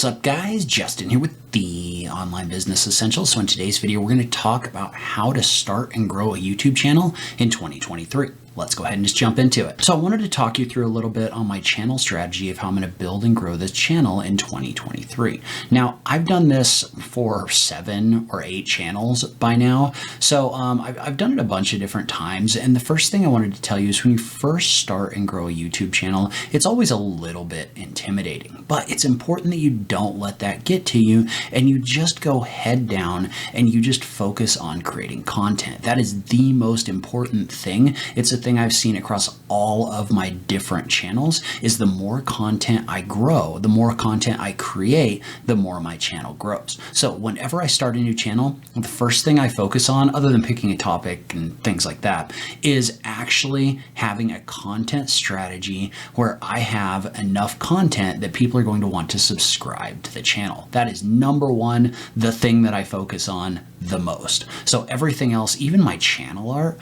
What's up guys, Justin here with the Online Business Essentials. So in today's video, we're going to talk about how to start and grow a YouTube channel in 2023. Let's go ahead and just jump into it. So I wanted to talk you through a little bit on my channel strategy of how I'm going to build and grow this channel in 2023. Now, I've done this for 7 or 8 channels by now. So I've done it a bunch of different times. And the first thing I wanted to tell you is when you first start and grow a YouTube channel, it's always a little bit intimidating, but it's important that you don't let that get to you and you just go head down and you just focus on creating content. That is the most important thing. It's a thing I've seen across all of my different channels is the more content I grow, the more content I create, the more my channel grows. So whenever I start a new channel, the first thing I focus on, other than picking a topic and things like that, is actually having a content strategy where I have enough content that people are going to want to subscribe to the channel. That is number one, the thing that I focus on the most. So everything else, even my channel art,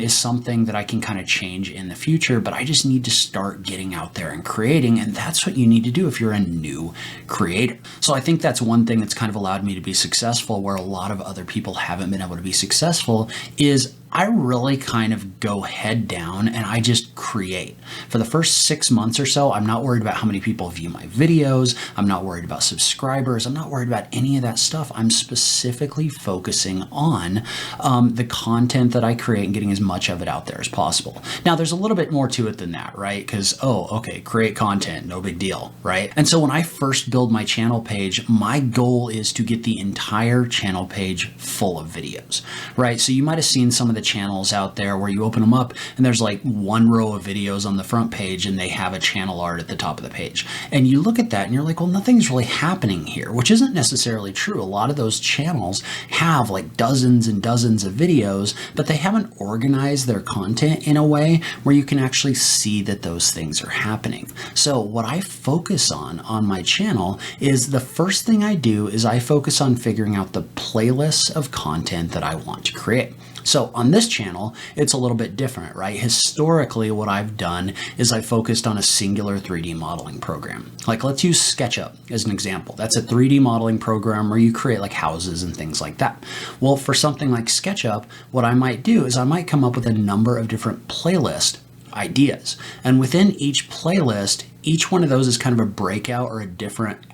is something that I can kind of change in the future, but I just need to start getting out there and creating, and that's what you need to do if you're a new creator. So I think that's one thing that's kind of allowed me to be successful where a lot of other people haven't been able to be successful is I really kind of go head down and I just create. For the first 6 months or so, I'm not worried about how many people view my videos. I'm not worried about subscribers. I'm not worried about any of that stuff. I'm specifically focusing on the content that I create and getting as much of it out there as possible. Now, there's a little bit more to it than that, right? Because, okay, create content, no big deal, right? And so when I first build my channel page, my goal is to get the entire channel page full of videos, right? So you might have seen some of the channels out there where you open them up and there's like one row of videos on the front page and they have a channel art at the top of the page. And you look at that and you're like, well, nothing's really happening here, which isn't necessarily true. A lot of those channels have like dozens and dozens of videos, but they haven't organized their content in a way where you can actually see that those things are happening. So what I focus on my channel is the first thing I do is I focus on figuring out the playlists of content that I want to create. So on this channel, it's a little bit different, right? Historically, what I've done is I focused on a singular 3D modeling program. Like let's use SketchUp as an example. That's a 3D modeling program where you create like houses and things like that. Well, for something like SketchUp, what I might do is I might come up with a number of different playlist ideas. And within each playlist, each one of those is kind of a breakout or a different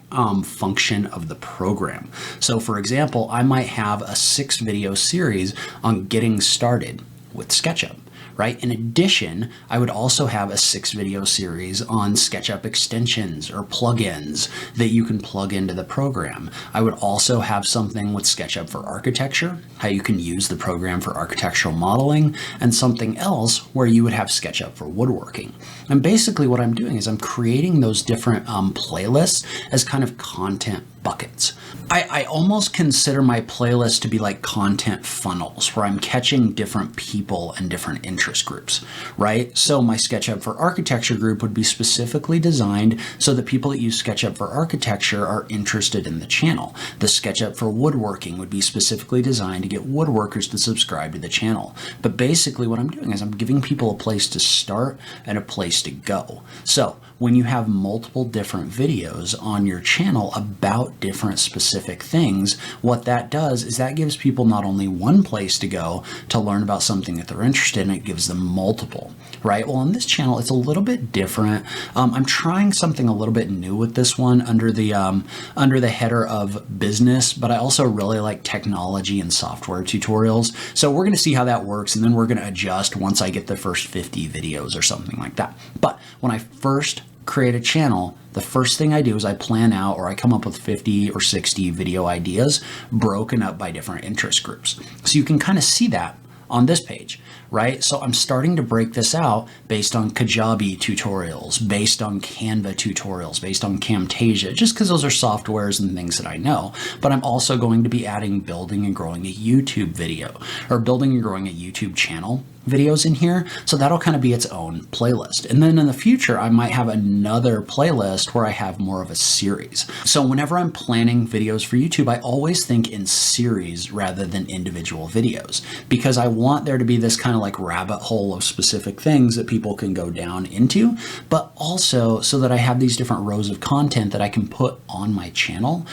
function of the program. So for example, I might have a 6 video series on getting started with SketchUp. Right? In addition, I would also have a 6 video series on SketchUp extensions or plugins that you can plug into the program. I would also have something with SketchUp for architecture, how you can use the program for architectural modeling, and something else where you would have SketchUp for woodworking. And basically what I'm doing is I'm creating those different playlists as kind of content buckets. I almost consider my playlist to be like content funnels where I'm catching different people and different interest groups, right? So my SketchUp for architecture group would be specifically designed so that people that use SketchUp for architecture are interested in the channel. The SketchUp for woodworking would be specifically designed to get woodworkers to subscribe to the channel. But basically what I'm doing is I'm giving people a place to start and a place to go. So when you have multiple different videos on your channel about different specific things, what that does is that gives people not only one place to go to learn about something that they're interested in, it gives them multiple, right? Well, on this channel, it's a little bit different. I'm trying something a little bit new with this one under the header of business, but I also really like technology and software tutorials. So we're going to see how that works, and then we're going to adjust once I get the first 50 videos or something like that. But when I first create a channel, the first thing I do is I plan out or I come up with 50 or 60 video ideas broken up by different interest groups. So you can kind of see that on this page, right? So I'm starting to break this out based on Kajabi tutorials, based on Canva tutorials, based on Camtasia, just because those are softwares and things that I know. But I'm also going to be adding building and growing a YouTube video or building and growing a YouTube channel videos in here. So that'll kind of be its own playlist. And then in the future, I might have another playlist where I have more of a series. So whenever I'm planning videos for YouTube, I always think in series rather than individual videos, because I want there to be this kind of like rabbit hole of specific things that people can go down into, but also so that I have these different rows of content that I can put on my channel,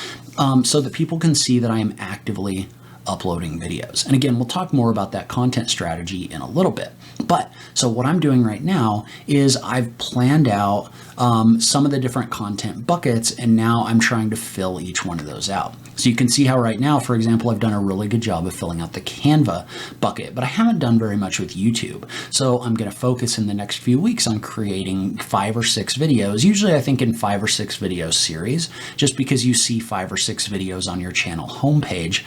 so that people can see that I am actively uploading videos. And again, we'll talk more about that content strategy in a little bit. But so what I'm doing right now is I've planned out some of the different content buckets, and now I'm trying to fill each one of those out. So you can see how right now, for example, I've done a really good job of filling out the Canva bucket, but I haven't done very much with YouTube. So I'm going to focus in the next few weeks on creating 5 or 6 videos. Usually I think in 5 or 6 video series, just because you see 5 or 6 videos on your channel homepage.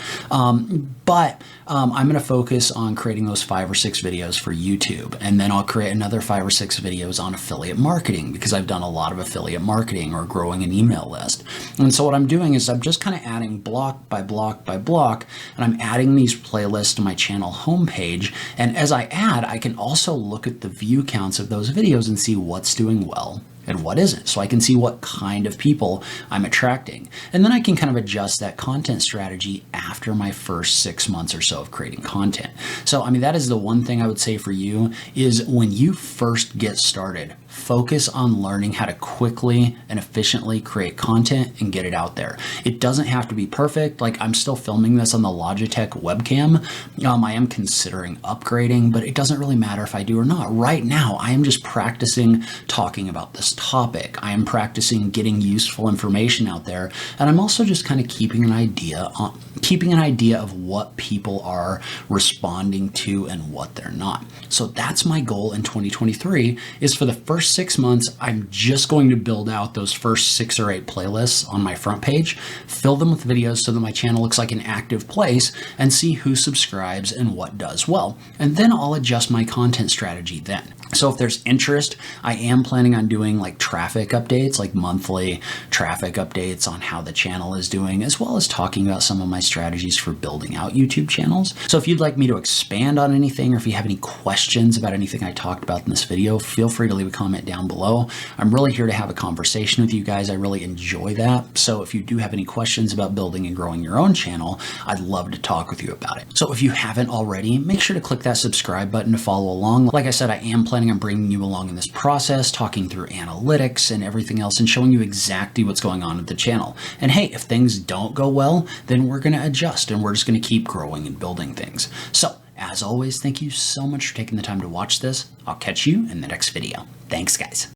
But I'm going to focus on creating those 5 or 6 videos for YouTube. And then I'll create another 5 or 6 videos on affiliate marketing, because I've done a lot of affiliate marketing or growing an email list. And so what I'm doing is I'm just kind of adding block by block by block, and I'm adding these playlists to my channel homepage. And as I add, I can also look at the view counts of those videos and see what's doing well and what isn't. So I can see what kind of people I'm attracting. And then I can kind of adjust that content strategy after my first 6 months or so of creating content. So, I mean, that is the one thing I would say for you is when you first get started, focus on learning how to quickly and efficiently create content and get it out there. It doesn't have to be perfect. Like, I'm still filming this on the Logitech webcam. I am considering upgrading, but it doesn't really matter if I do or not. Right now, I am just practicing talking about this topic. I am practicing getting useful information out there. And I'm also just kind of keeping an idea of what people are responding to and what they're not. So that's my goal in 2023 is for the first 6 months, I'm just going to build out those first 6 or 8 playlists on my front page, fill them with videos so that my channel looks like an active place, and see who subscribes and what does well. And then I'll adjust my content strategy then. So if there's interest, I am planning on doing like traffic updates, like monthly traffic updates on how the channel is doing, as well as talking about some of my strategies for building out YouTube channels. So if you'd like me to expand on anything, or if you have any questions about anything I talked about in this video, feel free to leave a comment down below. I'm really here to have a conversation with you guys. I really enjoy that. So if you do have any questions about building and growing your own channel, I'd love to talk with you about it. So if you haven't already, make sure to click that subscribe button to follow along. Like I said, I am planning on bringing you along in this process, talking through analytics and everything else, and showing you exactly what's going on with the channel. And hey, if things don't go well, then we're going to adjust and we're just going to keep growing and building things. So as always, thank you so much for taking the time to watch this. I'll catch you in the next video. Thanks, guys.